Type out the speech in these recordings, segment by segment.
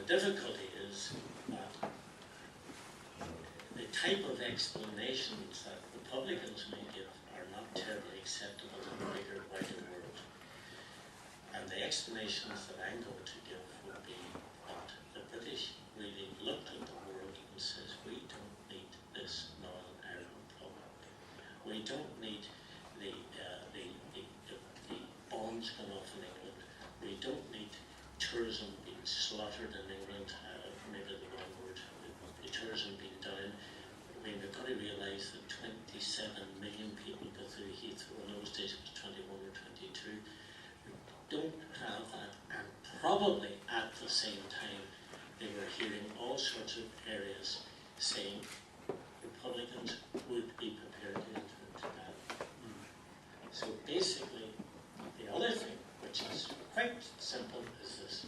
the difficulty is that the type of explanations that Republicans may give are not terribly acceptable in the bigger, wider world. And the explanations that I'm going to give would be that the British really looked at the world and says, we don't need this Northern Ireland problem. We don't need the bombs going off in England. We don't need tourism being slaughtered in England, maybe the wrong word, the tourism being down. I mean, we've got to realise that 27 million people go through Heathrow. In those days it was 21 or 22. We don't have that, and probably at the same time they were hearing all sorts of areas saying Republicans would be prepared to enter into that. So basically, the other thing, which is quite simple, is this.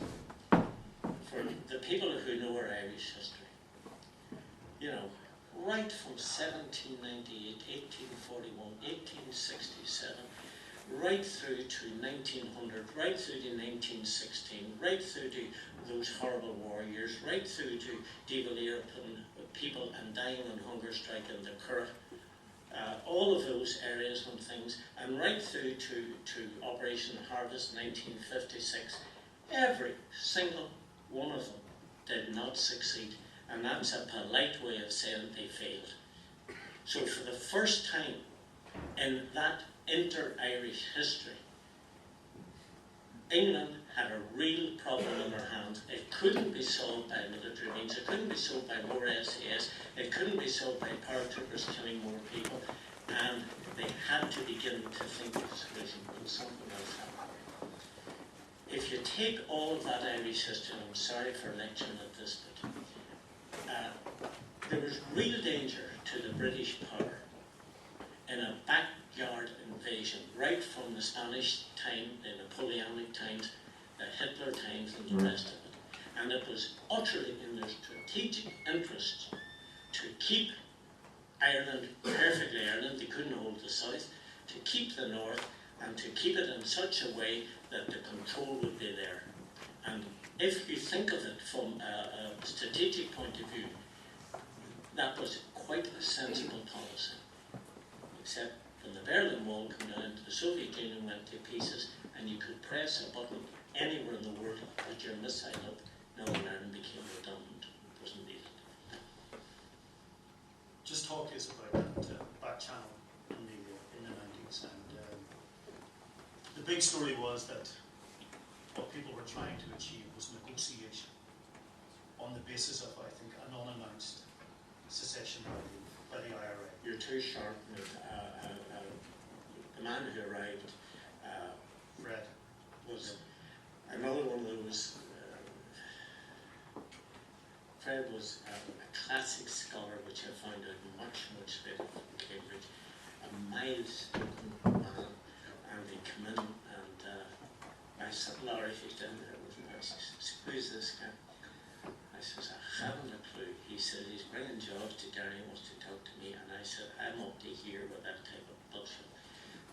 For the people who know our Irish history, you know, right from 1798, 1841, 1867, right through to 1900, right through to 1916, right through to those horrible war years, right through to De Valera putting people and dying on hunger strike in the Curragh, all of those areas and things, and right through to Operation Harvest 1956, every single one of them did not succeed, and that's a polite way of saying they failed. So for the first time in that inter-Irish history, England had a real problem in their hands. It couldn't be solved by military means, it couldn't be solved by more SAS, it couldn't be solved by paratroopers killing more people, and they had to begin to think of a solution, but something else happened. If you take all of that Irish history, and I'm sorry for lecturing at this, but there was real danger to the British power in a backyard invasion, right from the Spanish time, the Napoleonic times, the Hitler times, and the rest of it. And it was utterly in their strategic interest to keep Ireland perfectly Ireland. They couldn't hold the south, to keep the north, and to keep it in such a way that the control would be there. And if you think of it from a strategic point of view, that was quite a sensible policy. Except when the Berlin Wall came down, the Soviet Union went to pieces, and you could press a button anywhere in the world, put your missile up, Northern Ireland became redundant. It wasn't needed. Just talk to us about that back channel in the 90s. And the big story was that what people were trying to achieve was negotiation on the basis of, I think, an unannounced secession by the IRA. You're too sharp. The man who arrived, Fred, was another one of those. Fred was a classic scholar, which I found out much later from Cambridge. A mild-spoken man, and he came in, and I said, Larry, who's down there with me, I said, who's this guy? I says, I haven't a clue. He said, he's bringing jobs to Gary, he wants to talk to me. And I said, I'm up to here with that type of bullshit.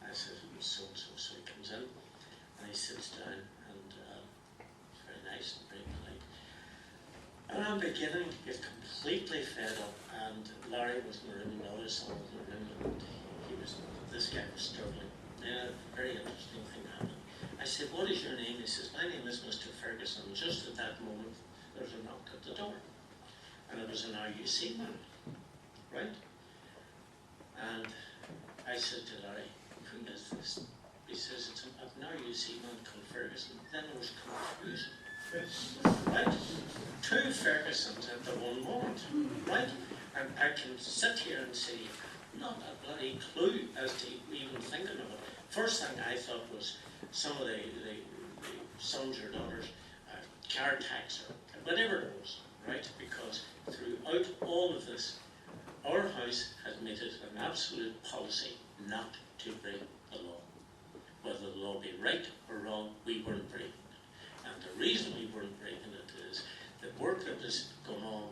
I said, so-and-so. So he comes in, and he sits down, and he's very nice and very polite. And I'm beginning to get completely fed up, and Larry was in the room, and others saw in the room, and this guy was struggling. Then a very interesting thing happened. I said, what is your name? He says, my name is Mr. Ferguson. Just at that moment, there was a knock at the door. And it was an RUC man, right? And I said to Larry, who is this? He says, it's an RUC man called Ferguson. Then there was confusion, right? Two Fergusons at the one moment, right? And I can sit here and say, not a bloody clue as to even thinking of it. First thing I thought was some of the sons or daughters, car tax or whatever it was, right? Because throughout all of this, our house has made it an absolute policy not to break the law. Whether the law be right or wrong, we weren't breaking it. And the reason we weren't breaking it is the work that was going on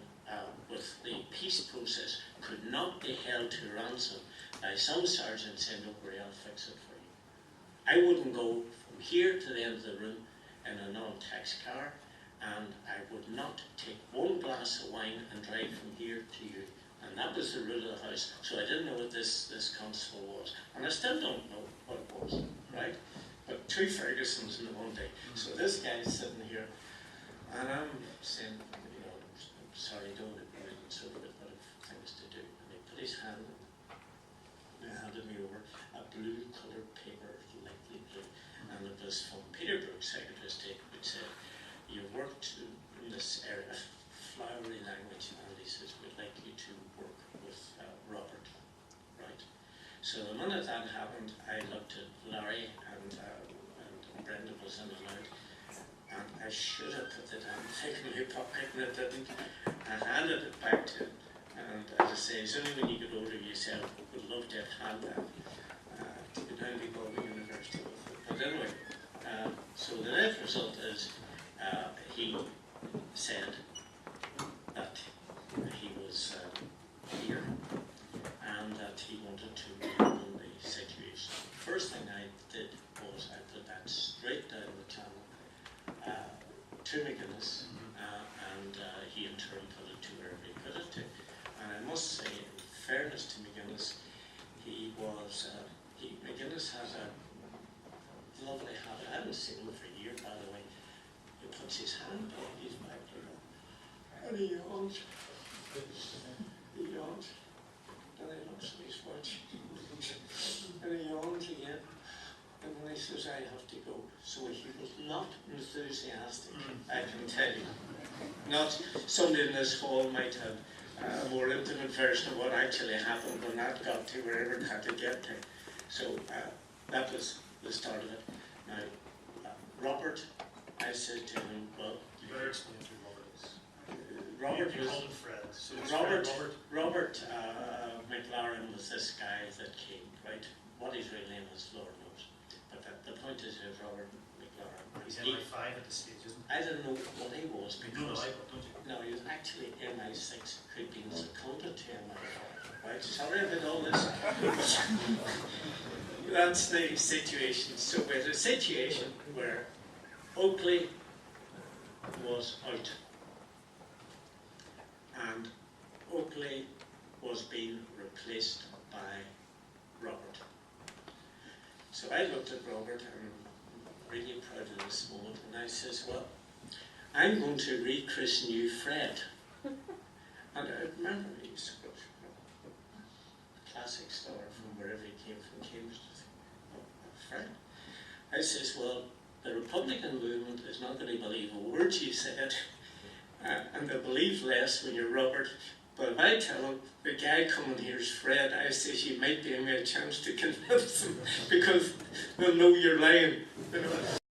with the peace process could not be held to ransom by some sergeant saying, don't worry, I'll fix it for you. I wouldn't go from here to the end of the room in a non-tax car. and I would not take one glass of wine and drive from here to you. And that was the rule of the house. So I didn't know what this constable was. And I still don't know what it was, right? But two Fergusons in the one day. So this guy's sitting here, and I'm saying, you know, I'm sorry, don't agree with it, so but I've things to do. And he put his hand and he handed me over a blue coloured paper, lightly blue, and it was from Peterborough Secretary of State, which said, you've worked in this area, flowery language, and he says, we'd like you to work with Robert, right? So the minute that happened, I looked at Larry, and Brendan was in and out, and I should have put the damn thing in my pocket, and I didn't. I handed it back to him, and as I say, it's only when you get older you say, I would love to have had that, to go down to Galway University with it. But anyway, so the net result is, he said that he was here and that he wanted to reopen the situation. First thing I did was I put that straight down the channel to McGuinness, and he in turn put it to wherever he put it to. And I must say, in fairness to McGuinness, McGuinness has a lovely habit. I haven't seen him for a year, by the way. He puts his hand behind his back, and he yawns. He yawns. Then he looks at his watch. And he yawns again. And then he says, I have to go. So he was not enthusiastic, I can tell you. Not somebody in this hall might have a more intimate version of what actually happened when that got to wherever it had to get to. So that was the start of it. Now, Robert, I said to him, well... You better explain who Robert is. Robert you was... called him Fred. So Robert McLaren was this guy that came, right? What his real name is, Lord knows. But the point is Robert McLaren. He's MI5 at this stage, isn't he? I didn't know what he was because... You know the Bible, don't you? No, he was actually MI6, who'd been seconded to MI5. Right? Sorry about all this. That's the situation. So we had a situation where Oakley was out. And Oakley was being replaced by Robert. So I looked at Robert, and I'm really proud of this moment, and I says, well, I'm going to rechristen you Fred. And I remember he was a classic star from wherever he came from, Cambridge, Fred. I says, well, the Republican movement is not going to believe a word you said, and they'll believe less when you're Robert. But if I tell them the guy coming here is Fred, I says you might give me a chance to convince them because they'll know you're lying. You know?